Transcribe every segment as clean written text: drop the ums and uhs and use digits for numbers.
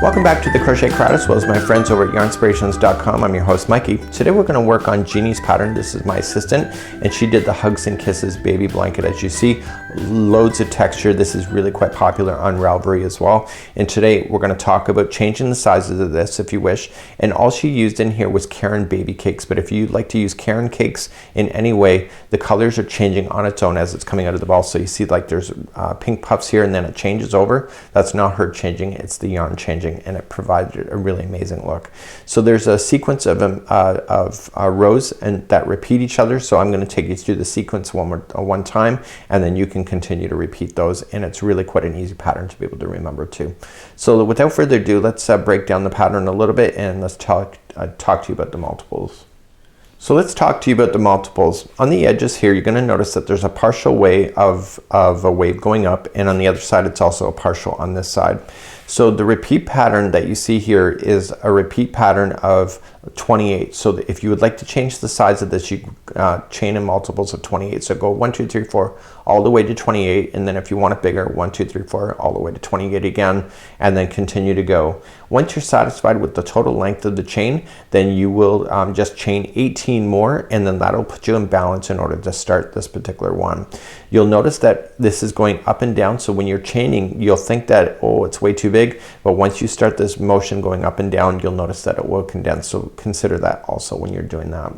Welcome back to the Crochet Crowd, as well as my friends over at yarnspirations.com. I'm your host Mikey. Today we're going to work on Jeannie's pattern. This is my assistant, and she did the Hugs and Kisses baby blanket. As you see, loads of texture. This is really quite popular on Ravelry as well. And today we're going to talk about changing the sizes of this if you wish. And all she used in here was Caron Baby Cakes. But if you'd like to use Caron Cakes in any way, the colors are changing on its own as it's coming out of the ball. So you see like there's pink puffs here, and then it changes over. That's not her changing, it's the yarn changing, and it provided a really amazing look. So there's a sequence of rows and that repeat each other. So I'm going to take you through the sequence one time, and then you can continue to repeat those, and it's really quite an easy pattern to be able to remember too. So without further ado, let's break down the pattern a little bit, and let's talk to you about the multiples. So let's talk to you about the multiples. On the edges here, you're going to notice that there's a partial way of a wave going up, and on the other side it's also a partial on this side. So the repeat pattern that you see here is a repeat pattern of 28. So if you would like to change the size of this, you chain in multiples of 28. So go 1, 2, 3, 4 all the way to 28, and then if you want it bigger, 1, 2, 3, 4 all the way to 28 again, and then continue to go. Once you're satisfied with the total length of the chain, then you will just chain 18 more, and then that'll put you in balance in order to start this particular one. You'll notice that this is going up and down, so when you're chaining, you'll think that, oh, it's way too big, but once you start this motion going up and down, you'll notice that it will condense. So consider that also when you're doing that.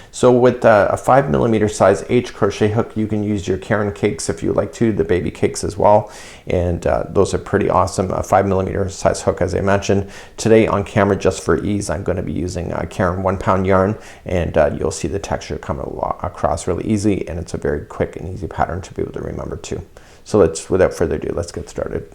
So with a 5mm size H crochet hook, you can use your Caron Cakes if you like to, the baby cakes as well, and those are pretty awesome. A 5mm size hook, as I mentioned. Today on camera, just for ease, I'm going to be using Caron 1-pound yarn, and you'll see the texture come across really easy, and it's a very quick and easy pattern to be able to remember too. So without further ado, let's get started.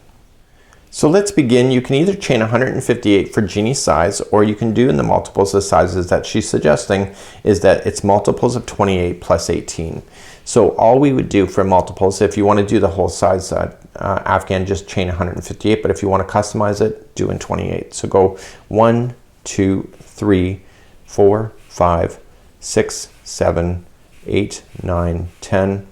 So let's begin. You can either chain 158 for Jeannie's size, or you can do in the multiples the sizes that she's suggesting is that it's multiples of 28 plus 18. So all we would do for multiples, if you want to do the whole size Afghan, just chain 158, but if you want to customize it, do in 28. So go 1, 2, 3, 4, 5, 6, 7, 8, 9, 10,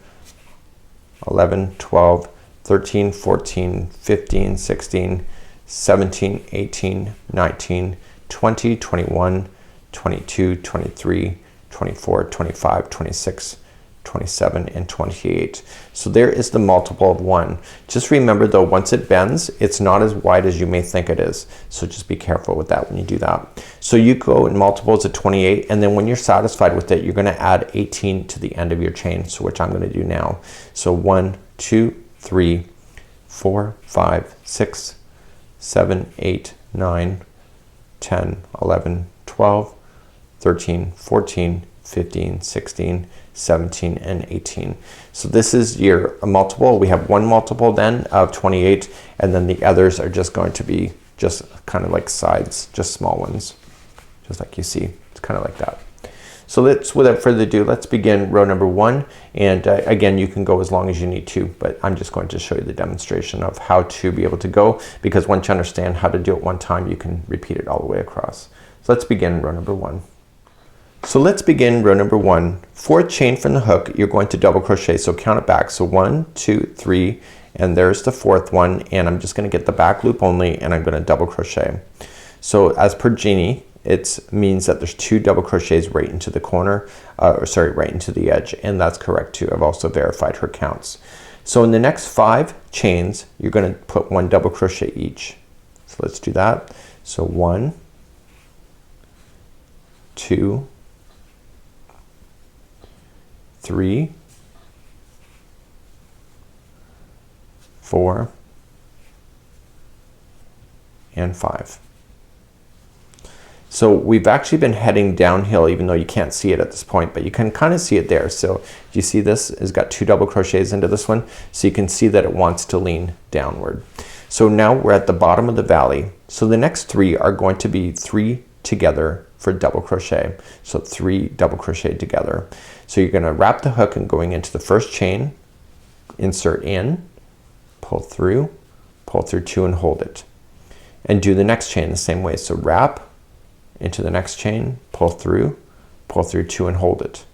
11, 12, 13, 14, 15, 16, 17, 18, 19, 20, 21, 22, 23, 24, 25, 26, 27, and 28. So there is the multiple of 1. Just remember though, once it bends, it's not as wide as you may think it is. So just be careful with that when you do that. So you go in multiples of 28, and then when you're satisfied with it, you're going to add 18 to the end of your chain, so which I'm going to do now. So 1, 2, 3, 4, 5, 6, 7, 8, 9, 10, 11, 12, 13, 14, 15, 16, 17, and 18. So this is your multiple. We have one multiple then of 28, and then the others are just going to be just kind of like sides, just small ones, just like you see. It's kind of like that. So without further ado, let's begin row number 1. And again, you can go as long as you need to, but I'm just going to show you the demonstration of how to be able to go, because once you understand how to do it one time, you can repeat it all the way across. So let's begin row number 1. So let's begin row number 1. For a chain from the hook, you're going to double crochet. So count it back. So 1, 2, 3, and there's the 4th one. And I'm just going to get the back loop only, and I'm going to double crochet. So as per Jeannie, it means that there's 2 double crochets right into the corner, right into the edge, and that's correct too. I've also verified her counts. So in the next 5 chains, you're going to put 1 double crochet each. So let's do that. So 1, 2, 3, 4, and 5. So we've actually been heading downhill, even though you can't see it at this point, but you can kind of see it there. So you see this has got 2 double crochets into this one, so you can see that it wants to lean downward. So now we're at the bottom of the valley. So the next 3 are going to be 3 together for double crochet. So 3 double crochet together. So you're going to wrap the hook and going into the first chain, insert in, pull through 2 and hold it. And do the next chain the same way. So wrap into the next chain, pull through 2 and hold it.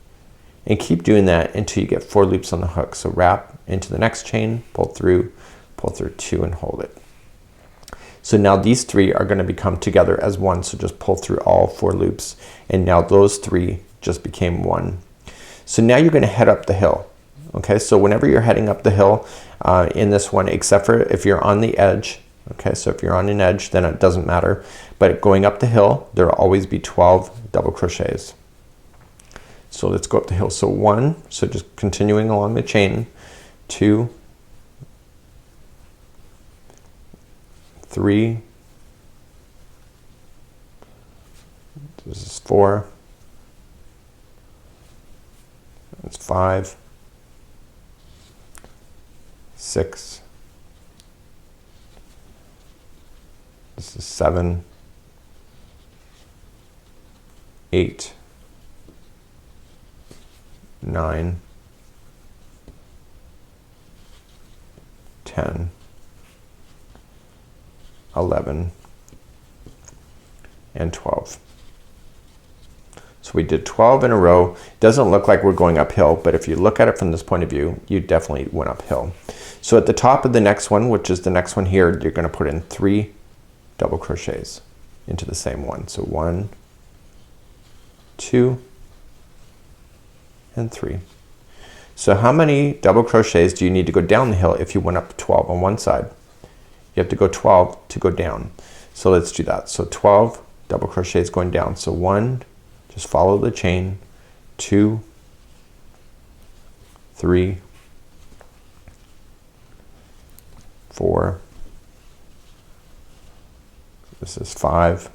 And keep doing that until you get 4 loops on the hook. So wrap into the next chain, pull through 2 and hold it. So now these three are going to become together as one, so just pull through all 4 loops, and now those 3 just became one. So now you're going to head up the hill. Okay, so whenever you're heading up the hill in this one, except for if you're on the edge, okay, so if you're on an edge then it doesn't matter, but going up the hill there will always be 12 double crochets. So let's go up the hill. So 1, so just continuing along the chain, 2, 3, this is 4, that's 5, 6, this is 7, 8, 9, 10, 11, and 12. So we did 12 in a row. Doesn't look like we're going uphill, but if you look at it from this point of view, you definitely went uphill. So at the top of the next one, which is the next one here, you're going to put in 3 double crochets into the same one. So 1, 2, and 3. So how many double crochets do you need to go down the hill if you went up 12 on one side? You have to go 12 to go down. So let's do that. So 12 double crochets going down. So 1, just follow the chain, 2, 3, 4, this is 5,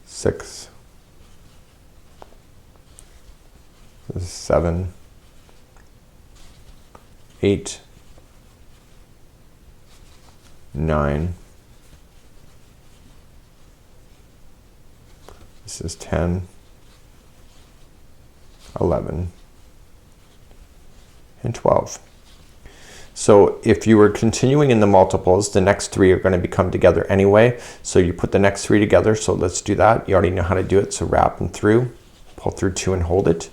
6, this is 7, 8, 9, this is 10, 11, and 12. So if you were continuing in the multiples, the next 3 are going to become together anyway. So you put the next 3 together. So let's do that. You already know how to do it. So wrap them through, pull through 2 and hold it,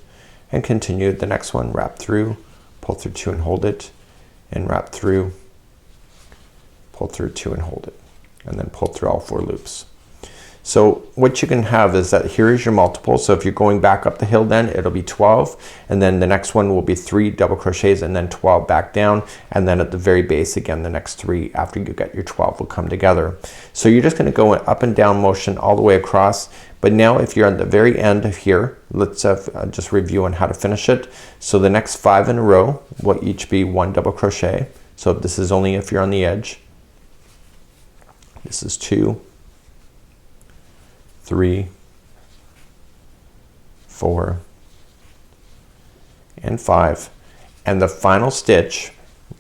and continue the next one. Wrap through, pull through 2 and hold it, and wrap through, pull through 2 and hold it, and then pull through all 4 loops. So what you can have is that here is your multiple. So if you're going back up the hill, then it'll be 12, and then the next one will be 3 double crochets and then 12 back down, and then at the very base again the next 3 after you get your 12 will come together. So you're just going to go in up and down motion all the way across. But now if you're at the very end of here, let's just review on how to finish it. So the next 5 in a row will each be 1 double crochet. So this is only if you're on the edge. This is 2, 3, 4, and 5. And the final stitch,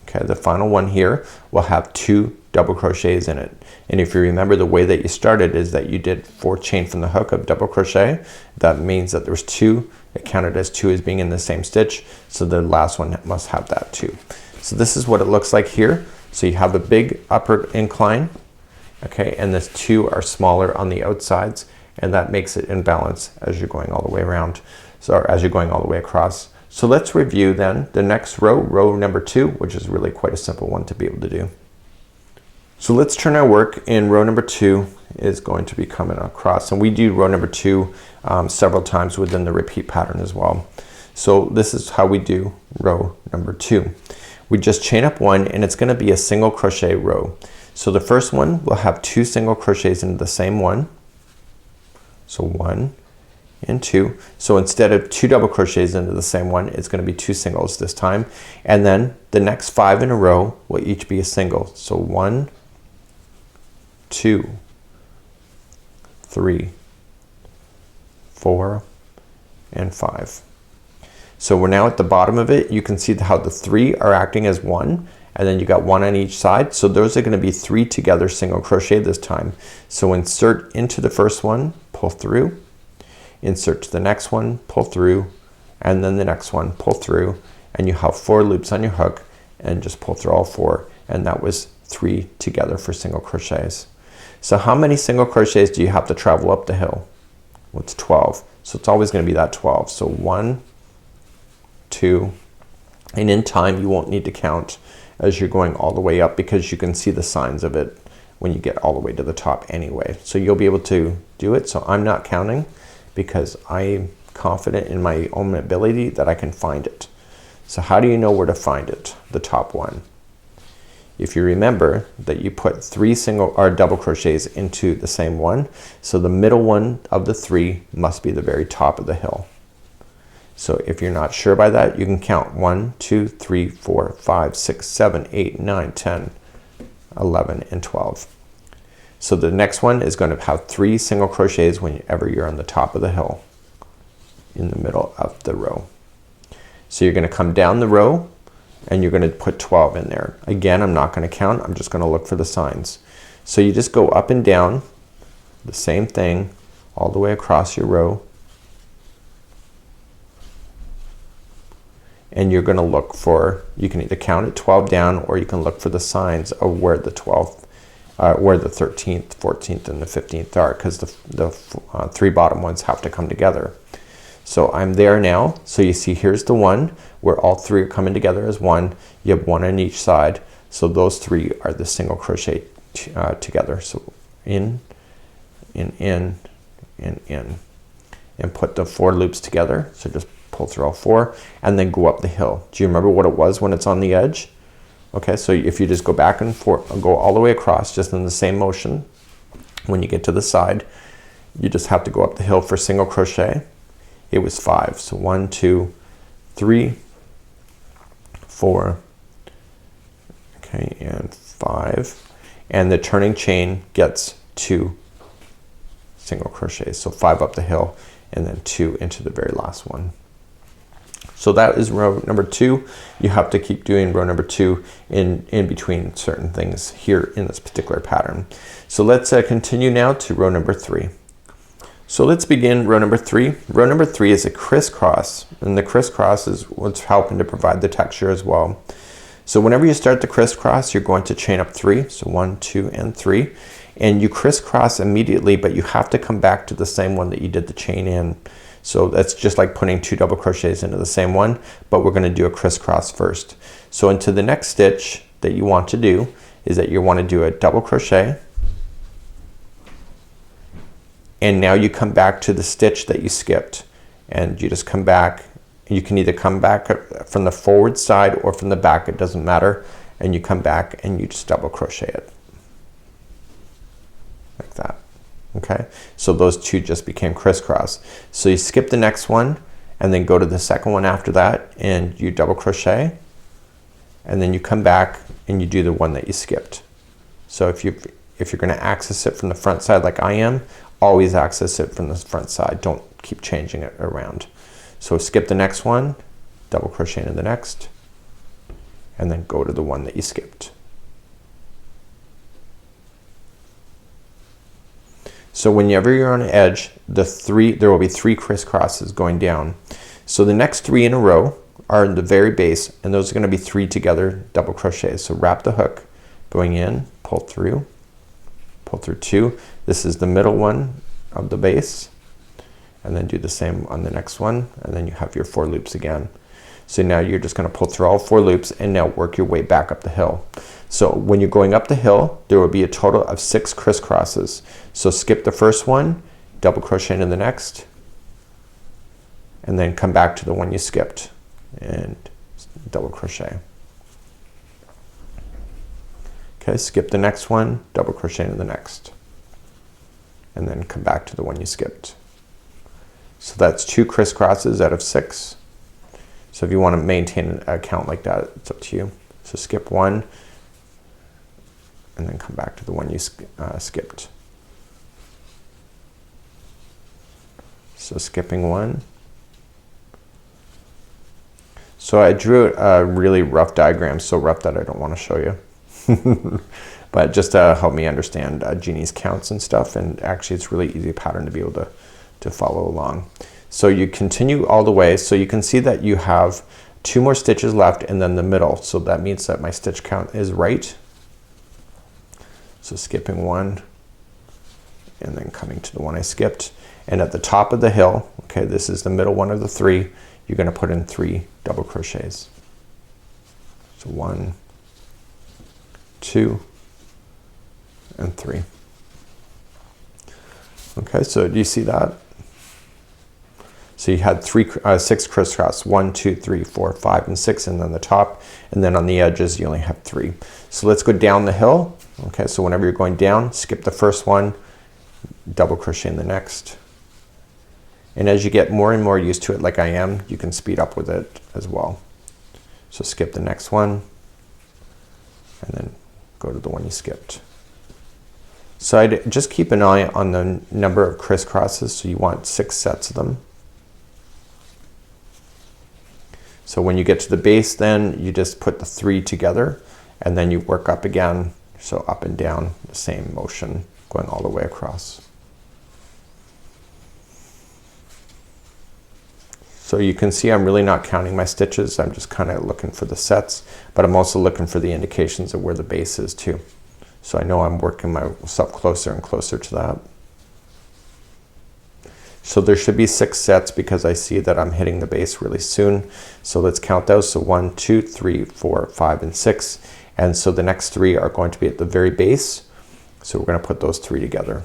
okay, the final one here will have 2 double crochets in it. And if you remember, the way that you started is that you did 4 chain from the hook of double crochet. That means that there's 2. It counted as 2 as being in the same stitch. So the last one must have that too. So this is what it looks like here. So you have a big upward incline, okay, and this 2 are smaller on the outsides, and that makes it in balance as you're going all the way around. So as you're going all the way across. So let's review then the next row, row number 2, which is really quite a simple one to be able to do. So let's turn our work, and row number 2 is going to be coming across, and we do row number 2 several times within the repeat pattern as well. So this is how we do row number 2. We just chain up 1, and it's going to be a single crochet row. So the first one will have 2 single crochets into the same one. So 1 and 2. So instead of 2 double crochets into the same one, it's going to be 2 singles this time. And then the next 5 in a row will each be a single. So 1, 2, 3, 4, and 5. So we're now at the bottom of it. You can see how the 3 are acting as 1, and then you got 1 on each side. So those are going to be 3 together single crochet this time. So insert into the first one, pull through, insert to the next one, pull through, and then the next one, pull through, and you have 4 loops on your hook, and just pull through all 4, and that was 3 together for single crochets. So how many single crochets do you have to travel up the hill? Well, it's 12. So it's always going to be that 12. So 1, 2, and in time you won't need to count as you're going all the way up, because you can see the signs of it when you get all the way to the top anyway. So you'll be able to do it. So I'm not counting because I'm confident in my own ability that I can find it. So how do you know where to find it? The top one. If you remember that you put 3 single or double crochets into the same one, so the middle one of the 3 must be the very top of the hill. So if you're not sure by that, you can count 1, 2, 3, 4, 5, 6, 7, 8, 9, 10, 11, and 12. So the next one is going to have 3 single crochets whenever you're on the top of the hill in the middle of the row. So you're going to come down the row and you're going to put 12 in there. Again, I'm not going to count, I'm just going to look for the signs. So you just go up and down the same thing all the way across your row, and you're going to look for, you can either count it 12 down, or you can look for the signs of where the 12th where the 13th, 14th, and the 15th are, because the 3 bottom ones have to come together. So I'm there now. So you see here's the one where all 3 are coming together as one. You have 1 on each side. So those 3 are the single crochet together. So in, and put the 4 loops together. So just pull through all 4 and then go up the hill. Do you remember what it was when it's on the edge? Okay, so if you just go back and forth, go all the way across just in the same motion, when you get to the side, you just have to go up the hill for single crochet. It was 5. So 1, 2, 3, 4, okay, and 5. And the turning chain gets 2 single crochets. So 5 up the hill and then 2 into the very last one. So that is row number 2. You have to keep doing row number 2 in between certain things here in this particular pattern. So let's continue now to row number 3. So let's begin row number 3. Row number 3 is a crisscross, and the crisscross is what's helping to provide the texture as well. So whenever you start the crisscross, you're going to chain up 3. So 1, 2, and 3. And you crisscross immediately, but you have to come back to the same one that you did the chain in. So that's just like putting 2 double crochets into the same one, but we're going to do a crisscross first. So into the next stitch that you want to do is that you want to do a double crochet, and now you come back to the stitch that you skipped, and you just come back. You can either come back from the forward side or from the back, it doesn't matter, and you come back and you just double crochet it like that. Okay, so those 2 just became crisscross. So you skip the next one and then go to the second one after that, and you double crochet, and then you come back and you do the one that you skipped. So if you're going to access it from the front side like I am, always access it from the front side. Don't keep changing it around. So skip the next one, double crochet into the next, and then go to the one that you skipped. So whenever you're on an edge, there will be 3 crisscrosses going down. So the next 3 in a row are in the very base, and those are going to be 3 together double crochets. So wrap the hook, going in, pull through 2. This is the middle one of the base, and then do the same on the next one, and then you have your 4 loops again. So now you're just going to pull through all 4 loops and now work your way back up the hill. So when you're going up the hill, there will be a total of 6 crisscrosses. So skip the first one, double crochet into the next, and then come back to the one you skipped and double crochet. Okay, skip the next one, double crochet into the next, and then come back to the one you skipped. So that's 2 crisscrosses out of 6. So if you want to maintain a count like that, it's up to you. So skip 1 and then come back to the one you skipped. So skipping 1. So I drew a really rough diagram, so rough that I don't want to show you. But just to help me understand Jeannie's counts and stuff, and actually it's really easy pattern to be able to follow along. So you continue all the way, so you can see that you have 2 more stitches left and then the middle. So that means that my stitch count is right. So skipping 1 and then coming to the one I skipped. And at the top of the hill, okay, this is the middle one of the 3, you're going to put in 3 double crochets. So 1, 2, and 3. Okay, so do you see that? So you had 6 crisscross, 1, 2, 3, 4, 5, and 6, and then the top, and then on the edges you only have 3. So let's go down the hill. Okay, so whenever you're going down, skip the first one, double crochet in the next. And as you get more and more used to it, like I am, you can speed up with it as well. So skip the next one, and then go to the one you skipped. So I'd just keep an eye on the number of crisscrosses, so you want 6 sets of them. So when you get to the base, then you just put the 3 together, and then you work up again, so up and down, the same motion going all the way across. So you can see I'm really not counting my stitches, I'm just kind of looking for the sets, but I'm also looking for the indications of where the base is too. So I know I'm working myself closer and closer to that. So there should be 6 sets because I see that I'm hitting the base really soon. So let's count those. So 1, 2, 3, 4, 5, and 6. And so the next 3 are going to be at the very base. So we're going to put those 3 together.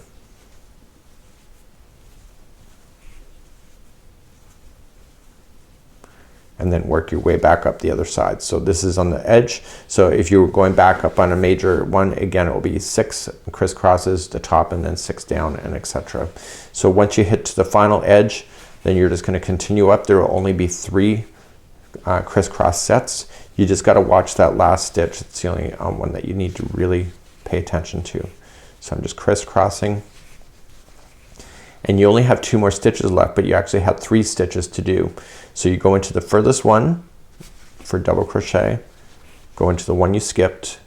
And then work your way back up the other side. So this is on the edge. So if you were going back up on a major one, again, it will be 6 crisscrosses, the top, and then 6 down, and etc. So once you hit to the final edge, then you're just going to continue up. There will only be 3 crisscross sets. You just got to watch that last stitch. It's the only one that you need to really pay attention to. So I'm just crisscrossing. And you only have 2 more stitches left, but you actually have 3 stitches to do. So you go into the furthest one for double crochet, go into the one you skipped,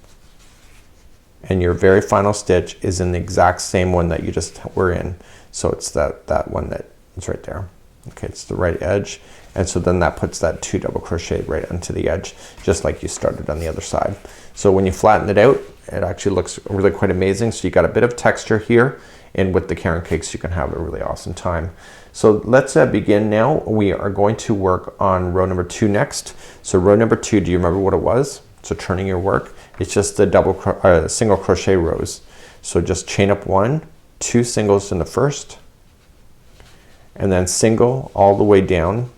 and your very final stitch is in the exact same one that you just were in. So it's that one that is right there. Okay, it's the right edge. And so then that puts that 2 double crochet right onto the edge, just like you started on the other side. So when you flatten it out, it actually looks really quite amazing. So you got a bit of texture here, and with the Caron Cakes you can have a really awesome time. So let's begin now. We are going to work on row number 2 next. So row number 2, do you remember what it was? So turning your work, it's just the single crochet rows. So just chain up 1, 2 singles in the first, and then single all the way down.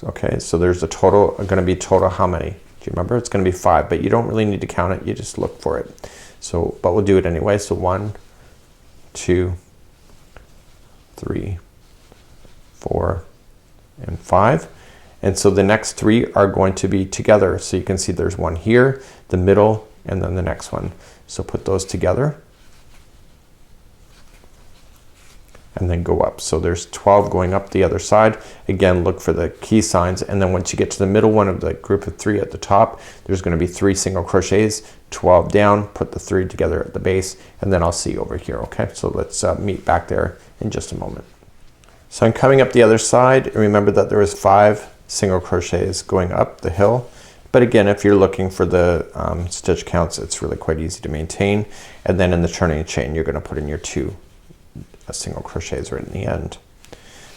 Okay, so there's a total, going to be total how many? Do you remember? It's going to be 5, but you don't really need to count it, you just look for it. So, but we'll do it anyway. So 1, 2, 3, 4, and 5. And so the next 3 are going to be together. So you can see there's one here, the middle, and then the next one. So put those together. And then go up. So there's 12 going up the other side. Again, look for the key signs, and then once you get to the middle one of the group of 3 at the top, there's going to be 3 single crochets, 12 down, put the 3 together at the base, and then I'll see you over here. Okay, so let's meet back there in just a moment. So I'm coming up the other side. Remember that there was 5 single crochets going up the hill, but again, if you're looking for the stitch counts, it's really quite easy to maintain. And then in the turning chain, you're going to put in your 2 single crochets right in the end.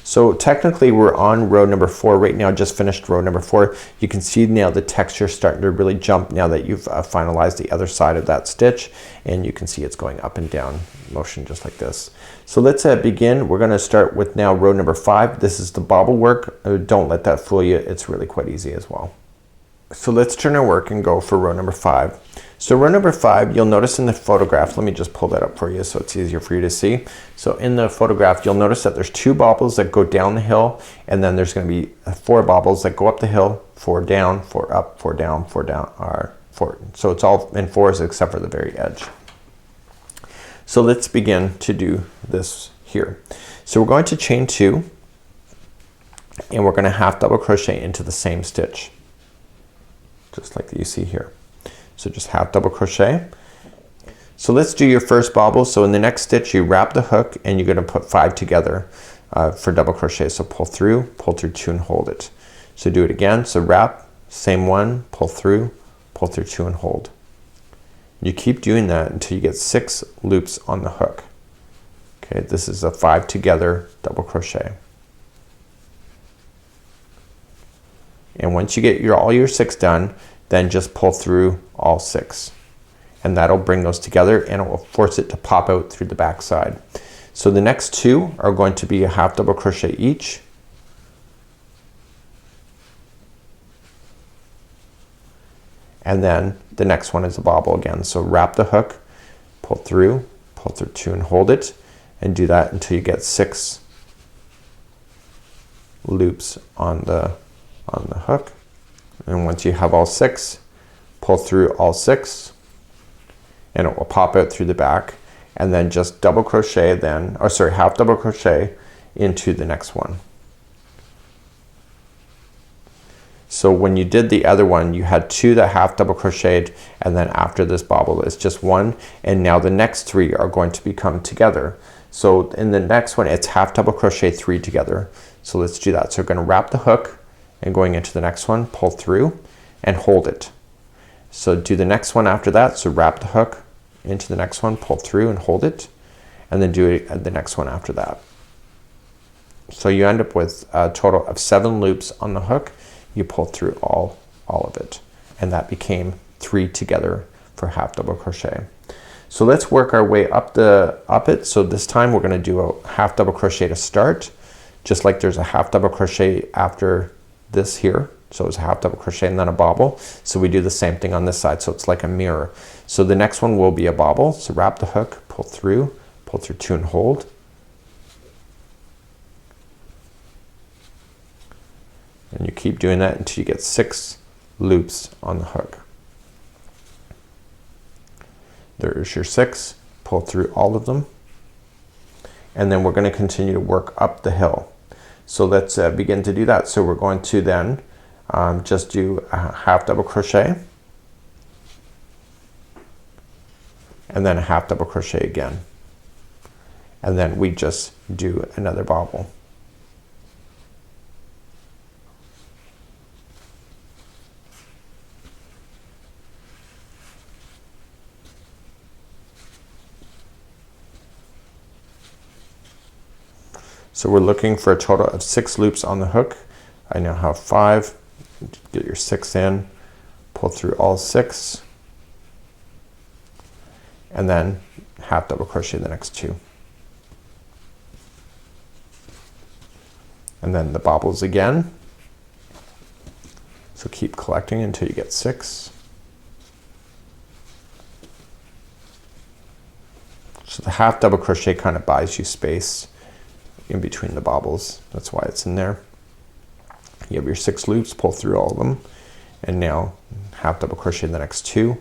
So technically we're on row number 4 right now, just finished row number 4. You can see now the texture starting to really jump now that you've finalized the other side of that stitch, and you can see it's going up and down motion just like this. So let's begin. We're going to start with now row number 5. This is the bobble work. Don't let that fool you, it's really quite easy as well. So let's turn our work and go for row number 5. So row number 5, you'll notice in the photograph, let me just pull that up for you so it's easier for you to see. So in the photograph, you'll notice that there's 2 bobbles that go down the hill, and then there's going to be 4 bobbles that go up the hill, 4 down, 4 up, 4 down, 4 down, 4. So it's all in 4s except for the very edge. So let's begin to do this here. So we're going to chain 2, and we're going to half double crochet into the same stitch, just like you see here. So just half double crochet. So let's do your first bobble. So in the next stitch, you wrap the hook, and you're going to put 5 together for double crochet. So pull through 2, and hold it. So do it again. So wrap, same one, pull through 2, and hold. You keep doing that until you get 6 loops on the hook. Okay, this is a 5 together double crochet. And once you get all your 6 done, then just pull through all 6. And that'll bring those together and it will force it to pop out through the back side. So the next 2 are going to be a half double crochet each. And then the next one is a bobble again. So wrap the hook, pull through 2 and hold it, and do that until you get 6 loops on the hook. And once you have all 6, pull through all 6 and it will pop out through the back, and then just double crochet then, or sorry, half double crochet into the next one. So when you did the other one, you had 2 that half double crocheted, and then after this bobble it's just 1, and now the next 3 are going to become together. So in the next one it's half double crochet 3 together. So let's do that. So we're going to wrap the hook, and going into the next one, pull through and hold it. So do the next one after that. So wrap the hook into the next one, pull through and hold it, and then do it at the next one after that. So you end up with a total of 7 loops on the hook. You pull through all of it, and that became 3 together for half double crochet. So let's work our way up it. So this time we're going to do a half double crochet to start, just like there's a half double crochet after this here. So it's a half double crochet and then a bobble. So we do the same thing on this side, so it's like a mirror. So the next one will be a bobble. So wrap the hook, pull through 2 and hold. And you keep doing that until you get 6 loops on the hook. There's your 6. Pull through all of them. And then we're going to continue to work up the hill. So let's begin to do that. So we're going to then just do a half double crochet, and then a half double crochet again, and then we just do another bobble. So we're looking for a total of 6 loops on the hook. I now have 5. Get your 6 in, pull through all 6, and then half double crochet the next 2. And then the bobbles again. So keep collecting until you get 6. So the half double crochet kind of buys you space in between the bobbles. That's why it's in there. You have your 6 loops, pull through all of them, and now half double crochet the next 2,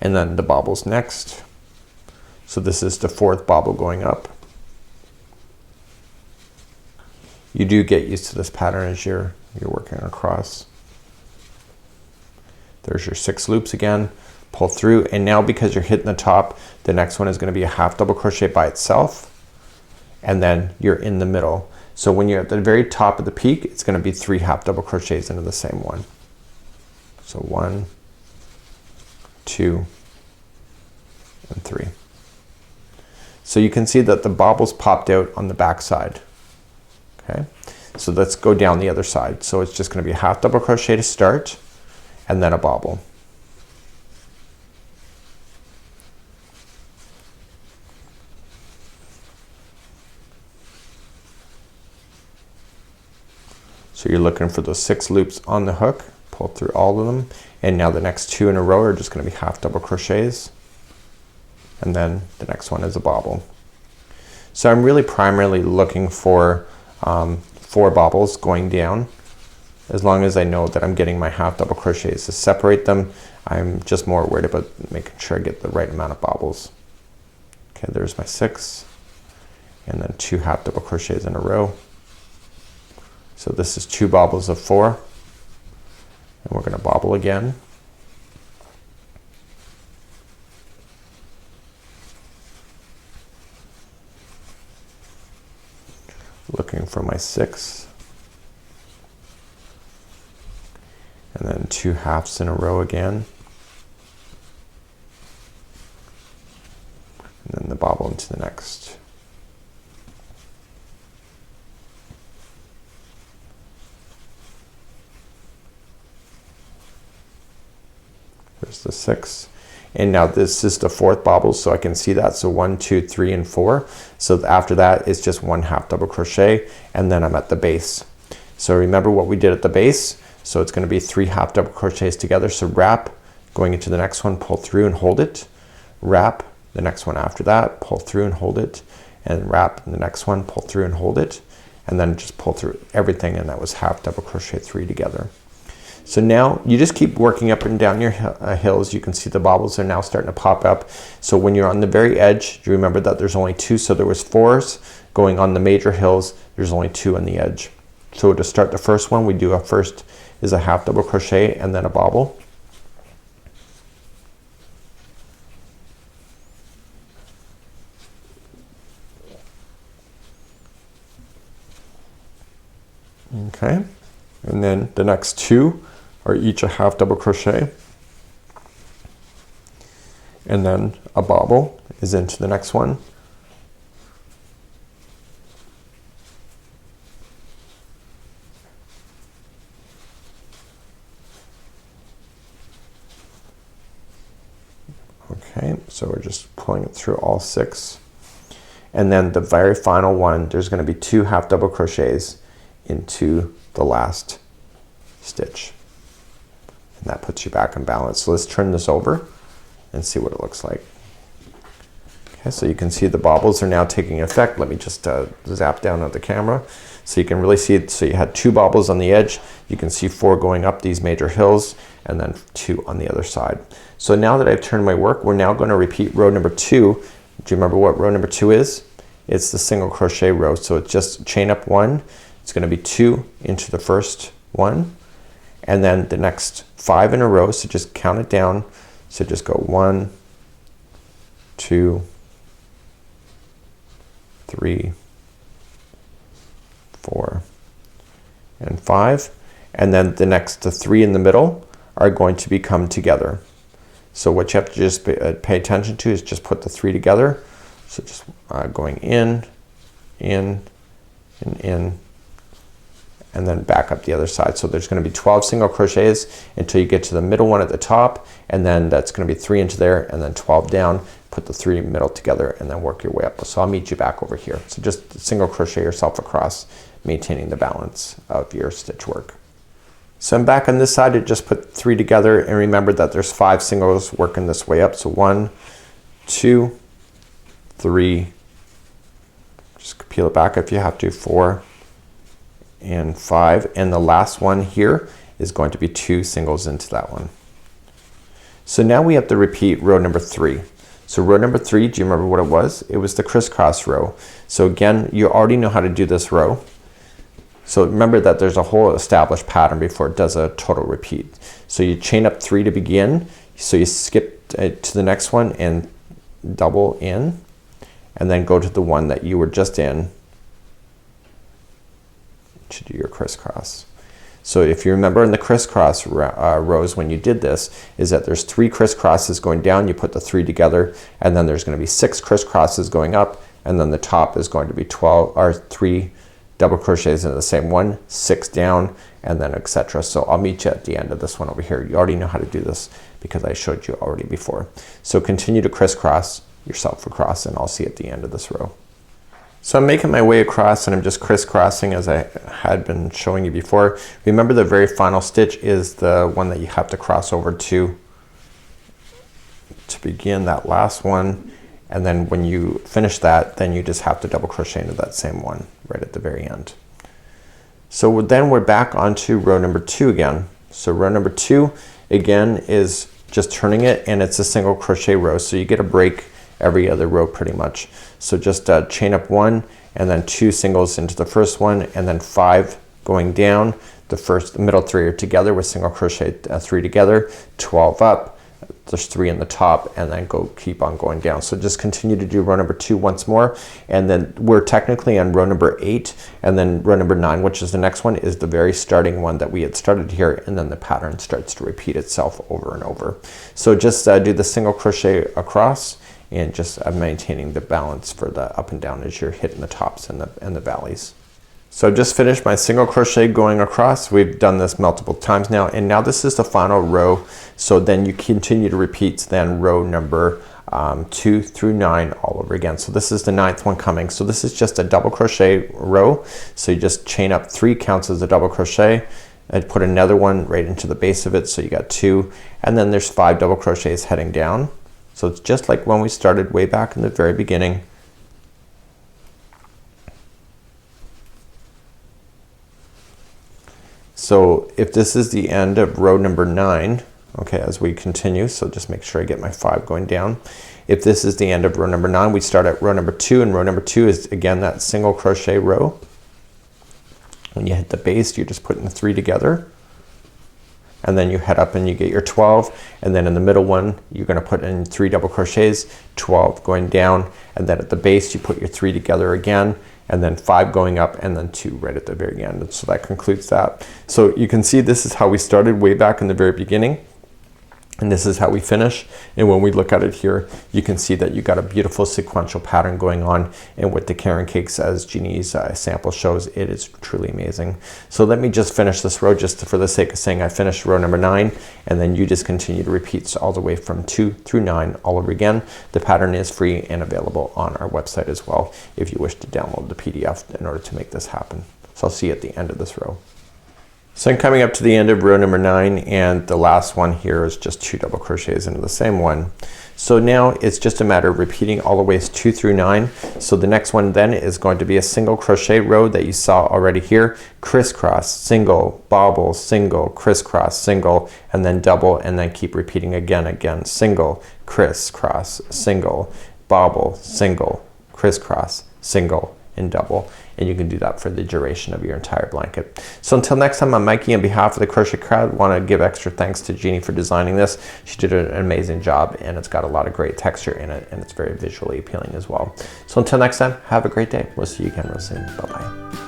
and then the bobbles next. So this is the 4th bobble going up. You do get used to this pattern as you're working across. There's your 6 loops again, pull through, and now because you're hitting the top, the next one is going to be a half double crochet by itself, and then you're in the middle. So when you're at the very top of the peak, it's going to be 3 half double crochets into the same one. So 1, 2, and 3. So you can see that the bobbles popped out on the back side. Okay, so let's go down the other side. So it's just going to be a half double crochet to start, and then a bobble. So you're looking for those 6 loops on the hook, pull through all of them, and now the next 2 in a row are just going to be half double crochets, and then the next one is a bobble. So I'm really primarily looking for 4 bobbles going down. As long as I know that I'm getting my half double crochets to separate them, I'm just more worried about making sure I get the right amount of bobbles. Okay, there's my 6, and then 2 half double crochets in a row. So this is 2 bobbles of 4, and we're going to bobble again. Looking for my 6, and then 2 halves in a row again, and then the bobble into the next. There's the 6. And now this is the 4th bobble, so I can see that. So 1, 2, 3, and 4. So after that it's just 1 half double crochet, and then I'm at the base. So remember what we did at the base. So it's going to be 3 half double crochets together. So wrap, going into the next one, pull through and hold it. Wrap, the next one after that, pull through and hold it, and wrap the next one, pull through and hold it, and then just pull through everything, and that was half double crochet 3 together. So now you just keep working up and down your hills. You can see the bobbles are now starting to pop up. So when you're on the very edge, you remember that there's only 2, so there was 4s going on the major hills. There's only 2 on the edge. So to start the first one, we do a first is a half double crochet and then a bobble. Okay, and then the next 2 are each a half double crochet, and then a bobble is into the next one. Okay, so we're just pulling it through all 6, and then the very final one, there's going to be 2 half double crochets into the last stitch, and that puts you back in balance. So let's turn this over and see what it looks like. Okay, so you can see the bobbles are now taking effect. Let me just zap down at the camera so you can really see it. So you had 2 bobbles on the edge. You can see 4 going up these major hills, and then 2 on the other side. So now that I've turned my work, we're now going to repeat row number 2. Do you remember what row number 2 is? It's the single crochet row. So it's just chain up 1. It's going to be 2 into the first one, and then the next 5 in a row. So just count it down. So just go 1, 2, 3, 4, and 5. And then the next 3 in the middle are going to become together. So what you have to just pay attention to is just put the 3 together. So just going in, and in, and then back up the other side. So there's going to be 12 single crochets until you get to the middle one at the top, and then that's going to be 3 into there, and then 12 down. Put the 3 middle together, and then work your way up. So I'll meet you back over here. So just single crochet yourself across, maintaining the balance of your stitch work. So I'm back on this side. I just put 3 together, and remember that there's 5 singles working this way up. So 1, 2, 3, just peel it back if you have to, 4, and 5, and the last one here is going to be 2 singles into that one. So now we have to repeat row number 3. So row number 3, do you remember what it was? It was the crisscross row. So again, you already know how to do this row. So remember that there's a whole established pattern before it does a total repeat. So you chain up 3 to begin. So you skip to the next one and double in, and then go to the one that you were just in to do your crisscross. So if you remember in the crisscross rows when you did this, is that there's 3 crisscrosses going down, you put the 3 together, and then there's going to be 6 crisscrosses going up, and then the top is going to be 3 double crochets into the same one, 6 down, and then etc. So I'll meet you at the end of this one over here. You already know how to do this because I showed you already before. So continue to crisscross yourself across, and I'll see you at the end of this row. So I'm making my way across, and I'm just crisscrossing as I had been showing you before. Remember, the very final stitch is the one that you have to cross over to begin that last one, and then when you finish that, then you just have to double crochet into that same one right at the very end. So then we're back onto row number 2 again. So row number 2 again is just turning it, and it's a single crochet row, so you get a break every other row pretty much. So just chain up 1, and then 2 singles into the first one, and then 5 going down. The middle 3 are together with single crochet 3 together, 12 up, there's 3 in the top, and then keep on going down. So just continue to do row number 2 once more, and then we're technically on row number 8, and then row number 9, which is the next one, is the very starting one that we had started here, and then the pattern starts to repeat itself over and over. So just do the single crochet across, and just maintaining the balance for the up and down as you're hitting the tops and the valleys. So just finished my single crochet going across. We've done this multiple times now, and now this is the final row. So then you continue to repeat then row number 2 through 9 all over again. So this is the 9th one coming. So this is just a double crochet row. So you just chain up 3 counts as a double crochet and put another one right into the base of it. So you got 2, and then there's 5 double crochets heading down. So it's just like when we started way back in the very beginning. So if this is the end of row number 9, okay, as we continue, so just make sure I get my 5 going down. If this is the end of row number 9, we start at row number 2, and row number 2 is again that single crochet row. When you hit the base, you're just putting the 3 together, and then you head up and you get your 12, and then in the middle one you're gonna put in 3 double crochets, 12 going down, and then at the base you put your 3 together again, and then 5 going up, and then 2 right at the very end. And so that concludes that. So you can see this is how we started way back in the very beginning, and this is how we finish. And when we look at it here, you can see that you got a beautiful sequential pattern going on, and with the Caron Cakes, as Jeannie's sample shows, it is truly amazing. So let me just finish this row just for the sake of saying I finished row number 9, and then you just continue to repeat all the way from 2 through 9 all over again. The pattern is free and available on our website as well if you wish to download the PDF in order to make this happen. So I'll see you at the end of this row. So I'm coming up to the end of row number 9, and the last one here is just 2 double crochets into the same one. So now it's just a matter of repeating all the ways 2 through 9. So the next one then is going to be a single crochet row that you saw already here. Crisscross, single, bobble, single, crisscross, single, and then double, and then keep repeating again, single, crisscross, single, bobble, single, crisscross, single, and double. And you can do that for the duration of your entire blanket. So until next time, I'm Mikey. On behalf of the Crochet Crowd, want to give extra thanks to Jeannie for designing this. She did an amazing job, and it's got a lot of great texture in it, and it's very visually appealing as well. So until next time, have a great day. We'll see you again real soon. Bye-bye.